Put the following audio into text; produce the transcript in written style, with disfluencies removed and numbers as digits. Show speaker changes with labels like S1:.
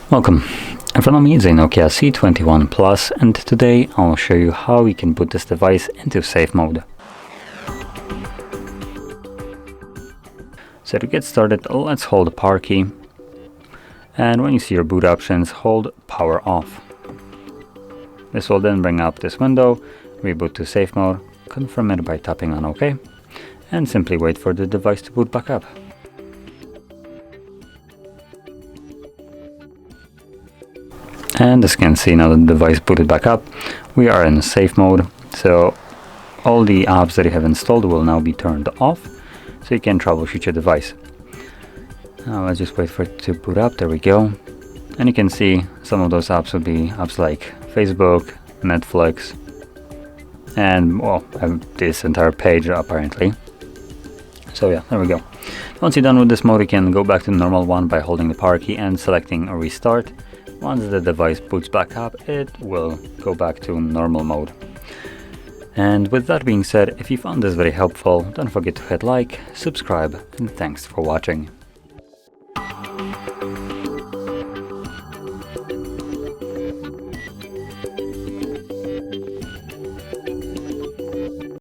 S1: Welcome. In front of me is a Nokia C21 Plus, and today I'll show you how you can put this device into safe mode. So to get started, let's hold the power key, and when you see your boot options, hold power off. This will then bring up this window, reboot to safe mode, confirm it by tapping on OK, and simply wait for the device to boot back up. And as you can see, now the device booted back up, we are in safe mode, so all the apps that you have installed will now be turned off, so you can troubleshoot your device. Now let's just wait for it to boot up. There we go. And you can see some of those apps would be apps like Facebook, Netflix, and well, I have this entire page apparently. So yeah, there we go. Once you're done with this mode, you can go back to the normal one by holding the power key and selecting a restart. Once the device boots back up, it will go back to normal mode. And with that being said, if you found this very helpful, don't forget to hit like, subscribe, and thanks for watching.